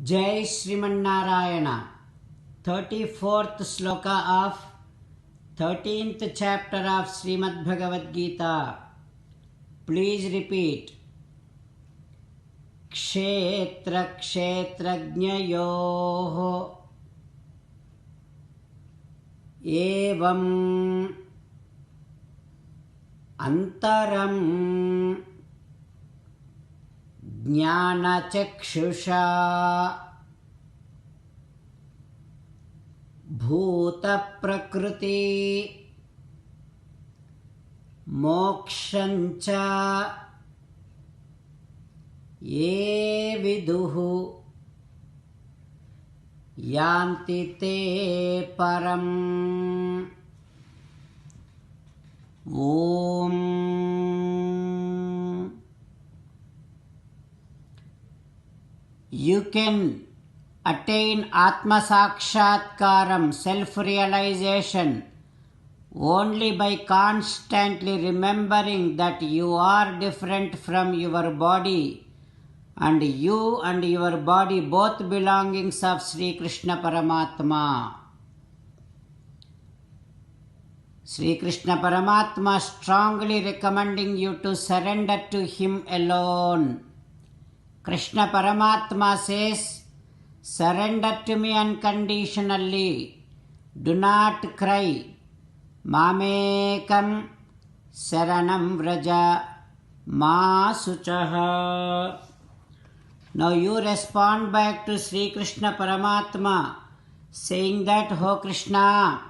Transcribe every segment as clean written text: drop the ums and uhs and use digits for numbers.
Jai Srimanarayana. 34th sloka of 13th chapter of Srimad Bhagavad Gita. Please repeat. Kshetra kshetrajnayoh evam antaram ज्ञानचक्षुषा भूतप्रकृति मोक्षञ्च ये विदुः यान्ति ते परम्। ॐ You can attain Atma Sakshatkaram, self-realization, only by constantly remembering that you are different from your body, and you and your body both belongings of Sri Krishna Paramatma. Sri Krishna Paramatma strongly recommending you to surrender to Him alone. Krishna Paramatma says, surrender to me unconditionally. Do not cry. Mamekam saranam vraja ma suchaha. Now you respond back to Sri Krishna Paramatma, saying that, O Krishna,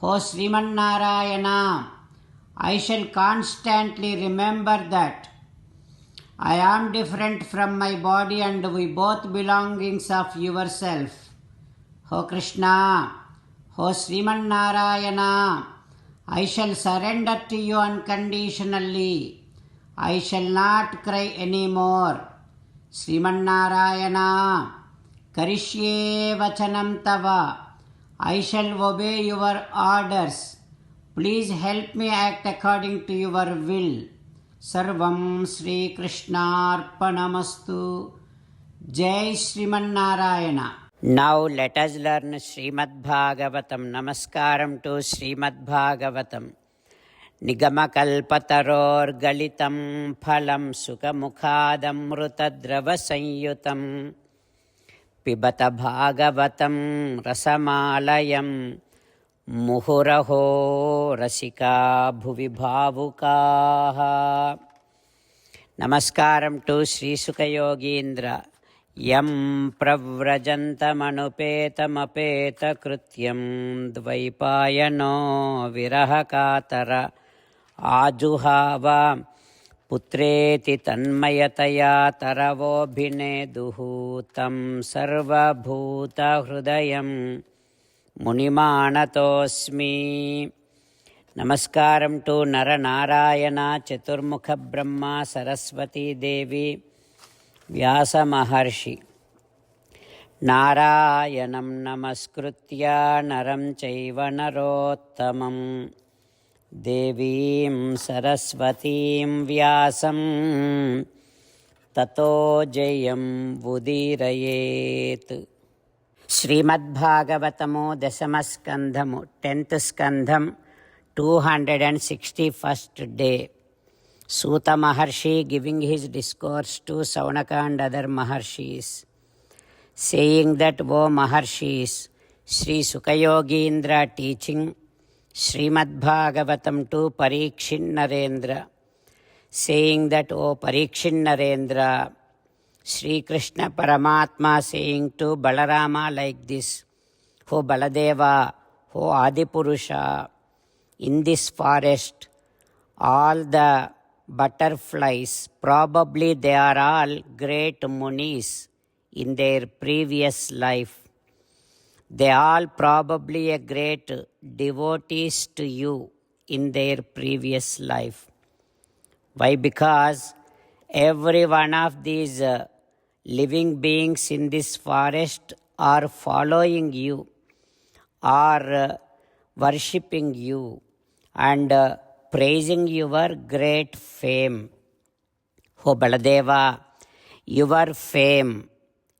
O Sriman Narayana, I shall constantly remember that I am different from my body and we both belongings of yourself. O Krishna, O Sriman Narayana, I shall surrender to you unconditionally. I shall not cry anymore. Sriman Narayana, Karishye Vachanam Tava, I shall obey your orders. Please help me act according to your will. Sarvam Sri Krishnarpanamastu. Jai Sriman Narayana. Now let us learn Srimad Bhagavatam. Namaskaram to Srimad Bhagavatam. Nigamakalpataror galitam phalam sukamukhadamrutadrava sanyutam pibata bhagavatam rasamalayam मुहुरहो रसिका भुवि भावुकाः. नमस्कारं to श्रीसुखयोगीन्द्र. यं प्रव्रजन्तमनुपेतमपेतकृत्यं द्वैपायनो विरहकातर आजुहाव पुत्रेति तन्मयतया तरवोऽभिनेदुः तं सर्वभूतहृदयं मुनिमानतोऽस्मि. नमस्कारं to Narnarayan चतुर्मुख ब्रह्मा सरस्वती देवी व्यासमहर्षि. नारायणं नमस्कृत्य नरं चैव नरोत्तमं देवीं सरस्वतीं व्यासं ततो जयं उदीरयेत्. ಶ್ರೀಮದ್ಭಾಗವತಮು ದಶಮಸ್ಕಂಧಮು 10th ಸ್ಕಂಧಂ 261st day. Suta Maharshi giving his discourse to Saunaka and other Maharshis, saying that, O Maharshis, Sri Sukayogindra teaching Srimad Bhagavatam to Parikshit Narendra, saying that, O Parikshit Narendra, Sri Krishna Paramatma saying to Balarama like this, O Baladeva, O Adipurusha, in this forest, all the butterflies, probably they are all great munis in their previous life. They all probably a great devotees to you in their previous life. Why? Because every one of these living beings in this forest are following you, are worshipping you and praising your great fame. O Baladeva, your fame,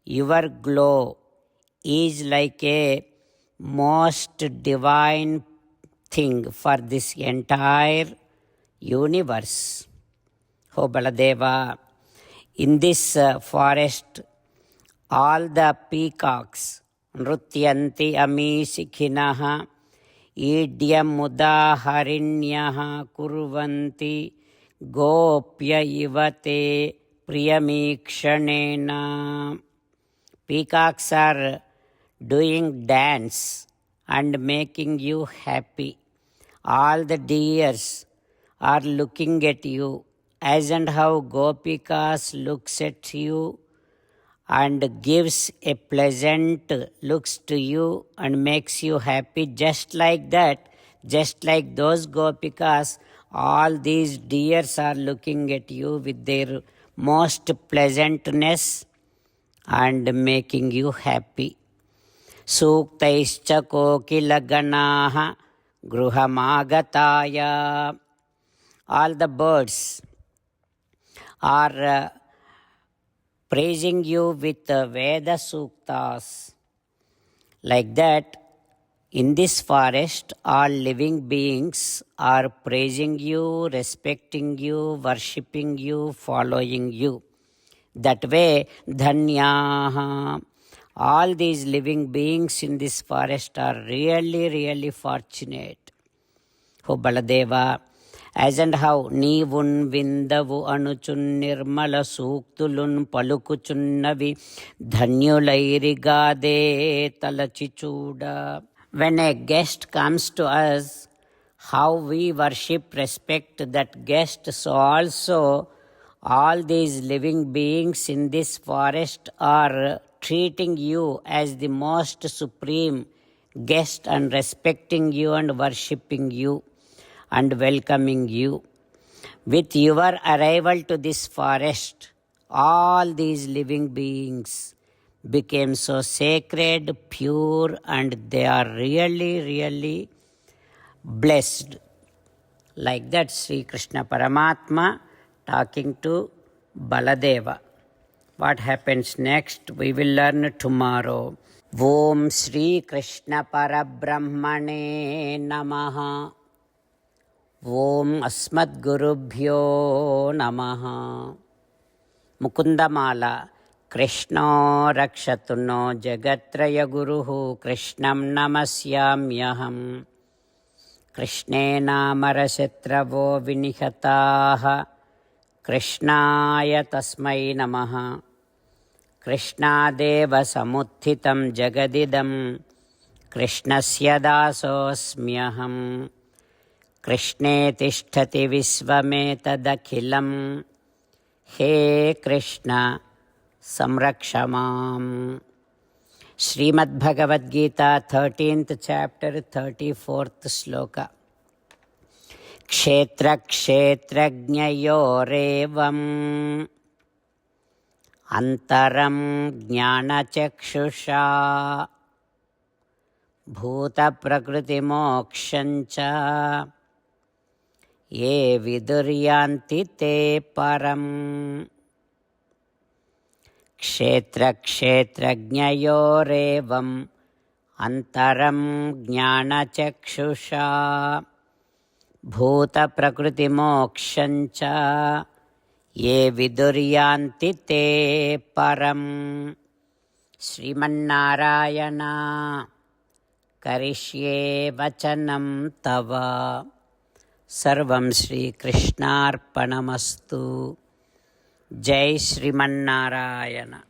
Your glow is like a most divine thing for this entire universe. Oh Baladeva, in this forest, all the peacocks, nrutyanti amisikhinah, idyam udaharinyah kurvanti, gopya ivate priyamikshanena. Peacocks are doing dance and making you happy. All the deers are looking at you, as and how Gopikas looks at you and gives a pleasant looks to you and makes you happy. Just like that, just like those Gopikas, all these deers are looking at you with their most pleasantness and making you happy. Suktaischa kokilaganaha gruhamagataya. All the birds are praising you with Veda Suktas. Like that, in this forest, all living beings are praising you, respecting you, worshipping you, following you. That way, dhanyaha. All these living beings in this forest are really, really fortunate. Oh Baladeva, as and how Nivun Vindavu Anuchun Nirmala Suktulun Palukuchunnavi Dhanyulairigade Talachichuda. When a guest comes to us, how we worship, respect that guest, so also all these living beings in this forest are treating you as the most supreme guest and respecting you and worshipping you and welcoming you. With your arrival to this forest, all these living beings became so sacred, pure, and they are really, really blessed. Like that, Sri Krishna Paramatma talking to Baladeva. What happens next, we will learn tomorrow. Om Sri Krishna Parabrahmane Namaha. Om Asmadgurubhyo Namaha. Mukundamala. Krishna Rakshatu no Jagatraya Guruhu Krishnam Namasyamyaham. Krishnena Marasetravo Vinihataha. Krishnaya Tasmai Namaha. Krishnadeva Samuthitam Jagadidam. Krishnasya Dasosmyaham. Krishne Tishtati Visvametadakhilam. He Krishna Samrakshamam. Srimad Bhagavad Gita, 13th chapter, 34th sloka. Kshetra kshetrajnayorevam antaram jnanachakshusha bhuta prakriti mokshancha ye viduryanti te param. Kshetra kshetrajnayorevam antaram jnanachakshusha bhuta prakriti mokshancha ye viduryanti te param. Srimannarayana karishye vachanam tava. Sarvam Shri Krishnarpanamastu. Jai Srimannarayana.